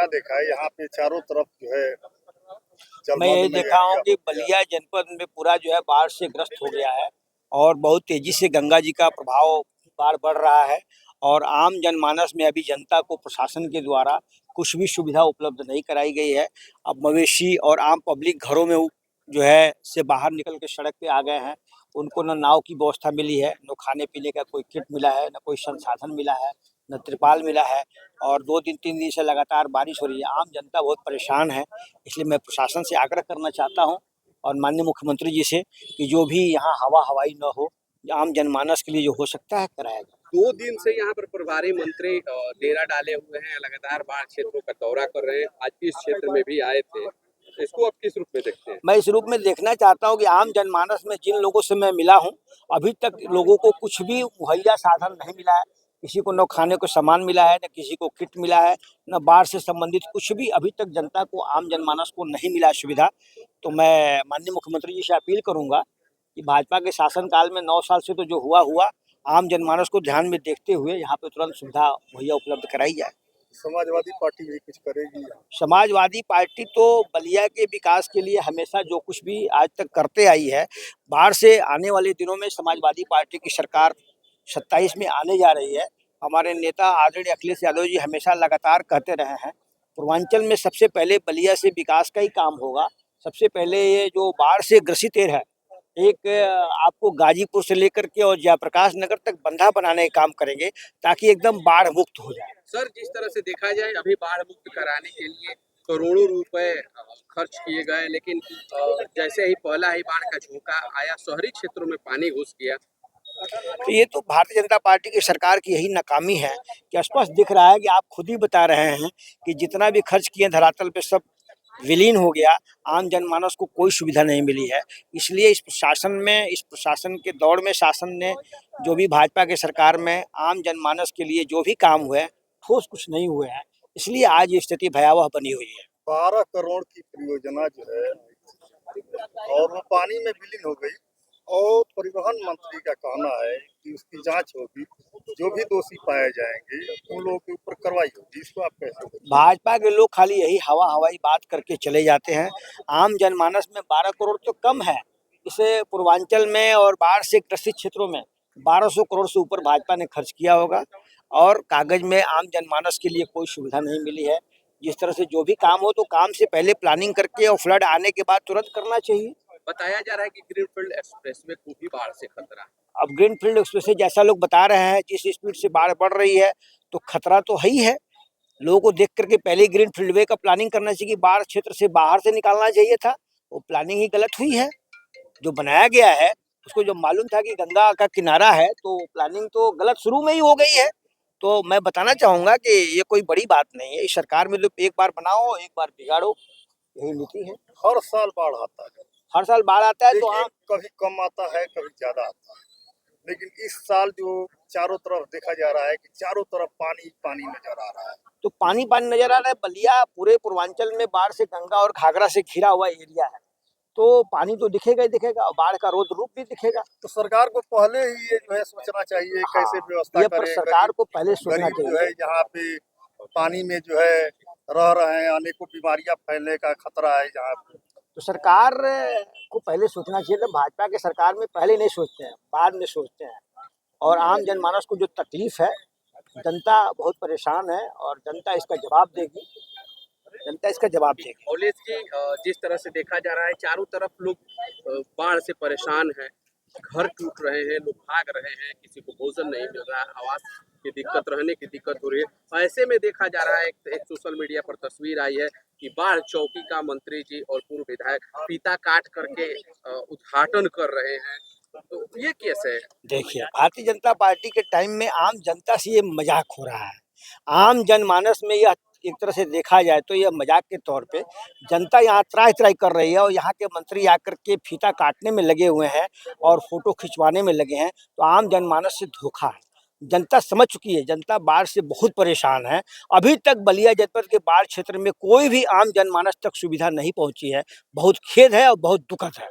देखा है यहाँ पे चारों तरफ जो है मैं ये जलमग्न देखा हूँ एरिया कि हो गया। बलिया जनपद में पूरा जो है बाढ़ से ग्रस्त हो गया है और बहुत तेजी से गंगा जी का प्रभाव बाढ़ बढ़ रहा है और आम जनमानस में अभी जनता को प्रशासन के द्वारा कुछ भी सुविधा उपलब्ध नहीं कराई गई है। अब मवेशी और आम पब्लिक घरों में जो है से बाहर निकल के सड़क पे आ गए हैं। उनको न नाव की व्यवस्था मिली है, न खाने पीने का कोई किट मिला है, न कोई संसाधन मिला है, न तिरपाल मिला है और 2 दिन 3 दिन से लगातार बारिश हो रही है। आम जनता बहुत परेशान है। इसलिए मैं प्रशासन से आग्रह करना चाहता हूं और माननीय मुख्यमंत्री जी से कि जो भी यहाँ हवा हवाई न हो, आम जनमानस के लिए जो हो सकता है कराया जाए। 2 दिन से यहाँ पर प्रभारी मंत्री डेरा डाले हुए हैं, लगातार बाढ़ क्षेत्रों का दौरा कर रहे हैं। आज इस क्षेत्र में भी आए थे, तो इसको आप किस रूप में देखते हैं? मैं इस रूप में देखना चाहता हूं कि आम जनमानस में जिन लोगों से मैं मिला हूं, अभी तक लोगों को कुछ भी मुहैया साधन नहीं मिला है। किसी को न खाने को सामान मिला है, न किसी को किट मिला है, न बाढ़ से संबंधित कुछ भी अभी तक जनता को, आम जनमानस को नहीं मिला सुविधा। तो मैं माननीय मुख्यमंत्री जी से अपील करूंगा कि भाजपा के शासनकाल में 9 साल से तो जो हुआ हुआ, आम जनमानस को ध्यान में देखते हुए यहाँ पे तुरंत सुविधा मुहैया उपलब्ध कराई जाए। समाजवादी पार्टी भी कुछ करेगी। समाजवादी पार्टी तो बलिया के विकास के लिए हमेशा जो कुछ भी आज तक करते आई है, बाहर से आने वाले दिनों में समाजवादी पार्टी की सरकार 27 में आने जा रही है। हमारे नेता आदरणीय अखिलेश यादव जी हमेशा लगातार कहते रहे हैं, पूर्वांचल में सबसे पहले बलिया से विकास का ही काम होगा। सबसे पहले ये जो बाढ़ से ग्रसित है, एक आपको गाजीपुर से लेकर के और जयप्रकाश नगर तक बंधा बनाने का काम करेंगे ताकि एकदम बाढ़ मुक्त हो जाए। सर, जिस तरह से देखा जाए अभी बाढ़ मुक्त कराने के लिए करोड़ों रुपए खर्च किए गए, लेकिन जैसे ही पहला ही बाढ़ का झोंका आया, शहरी क्षेत्रों में पानी घुस गया। तो ये तो भारतीय जनता पार्टी की सरकार की यही नाकामी है कि स्पष्ट दिख रहा है कि आप खुद ही बता रहे हैं कि जितना भी खर्च किए धरातल पे सब विलीन हो गया। आम जनमानस को कोई सुविधा नहीं मिली है। इसलिए इस प्रशासन के दौर में शासन ने जो भी भाजपा के सरकार में आम जनमानस के लिए जो भी काम हुए, ठोस कुछ नहीं हुए हैं। इसलिए आज ये स्थिति भयावह बनी हुई है। 12 करोड़ की परियोजना जो है और वो पानी में विलीन हो गई और परिवहन मंत्री का कहना है कि उसकी जांच होगी, जो भी दोषी पाए जाएंगे उन लोगों के ऊपर कार्रवाई होगी। इसको आप कैसे देखते हैं? भाजपा के लोग खाली यही हवा हवाई बात करके चले जाते हैं। आम जनमानस में 12 करोड़ तो कम है। इसे पूर्वांचल में और बाढ़ से ग्रसित क्षेत्रों में 1200 करोड़ से ऊपर भाजपा ने खर्च किया होगा और कागज में आम जनमानस के लिए कोई सुविधा नहीं मिली है। जिस तरह से जो भी काम हो तो काम से पहले प्लानिंग करके और फ्लड आने के बाद तुरंत करना चाहिए। बताया जा रहा है कि ग्रीनफील्ड एक्सप्रेसवे को भी बाढ़ से खतरा है। अब ग्रीनफील्ड एक्सप्रेस से जैसा लोग बता रहे हैं, जिस स्पीड से बाढ़ बढ़ रही है तो खतरा तो है ही है। लोगों को देख करके पहले ही ग्रीन फील्डवे का प्लानिंग करना चाहिए कि बाढ़ क्षेत्र से बाहर से निकालना चाहिए था। वो प्लानिंग ही गलत हुई है। जो बनाया गया है उसको जो मालूम था कि गंगा का किनारा है तो प्लानिंग तो गलत शुरू में ही हो गई है। तो मैं बताना चाहूंगा कि ये कोई बड़ी बात नहीं है। इस सरकार में तो एक बार बनाओ एक बार बिगाड़ो, यही नीति है। हर साल बाढ़ आता है, हर साल बाढ़ आता है तो लेकिन आम कभी कम आता है कभी ज्यादा आता है। लेकिन इस साल जो चारों तरफ देखा जा रहा है कि चारों तरफ पानी पानी नजर आ रहा है। तो पानी पानी नजर आ रहा है। बलिया पूरे पूर्वांचल में बाढ़ से, गंगा और घाघरा से घिरा हुआ एरिया है, तो पानी तो दिखेगा ही दिखेगा और बाढ़ का रौद्र रूप भी दिखेगा। तो सरकार को पहले ही ये जो है सोचना चाहिए कैसे व्यवस्था ये पर करे। सरकार को पहले सोचना गरीब जो है चाहिए। यहाँ पे पानी में जो है रह रहे हैं, अनेकों बीमारियां फैलने का खतरा है यहाँ पे। तो सरकार को पहले सोचना चाहिए था। भाजपा के सरकार में पहले नहीं सोचते हैं, बाद में सोचते हैं। और आम जनमानस को जो तकलीफ है, जनता बहुत परेशान है और जनता इसका जवाब देगी। जनता इसका जवाब देगी। कॉलेज की जिस तरह से देखा जा रहा है, चारों तरफ लोग बाढ़ से परेशान हैं, घर टूट रहे हैं, लोग भाग रहे हैं, किसी को भोजन नहीं मिल रहा है, आवास की दिक्कत, रहने की दिक्कत हो रही है। ऐसे में देखा जा रहा है, एक सोशल मीडिया पर तस्वीर आई है कि बाढ़ चौकी का मंत्री जी और पूर्व विधायक फीता काट करके उद्घाटन कर रहे हैं, तो ये कैसे है? देखिए, भारतीय जनता पार्टी के टाइम में आम जनता से ये मजाक हो रहा है। आम जनमानस में यह एक तरह से देखा जाए तो यह मजाक के तौर पे जनता यहाँ त्राही त्राही कर रही है और यहाँ के मंत्री आकर के फीता काटने में लगे हुए हैं और फोटो खिंचवाने में लगे हैं। तो आम जनमानस से धोखा है। जनता समझ चुकी है, जनता बाढ़ से बहुत परेशान है। अभी तक बलिया जनपद के बाढ़ क्षेत्र में कोई भी आम जनमानस तक सुविधा नहीं पहुंची है। बहुत खेद है और बहुत दुखद है।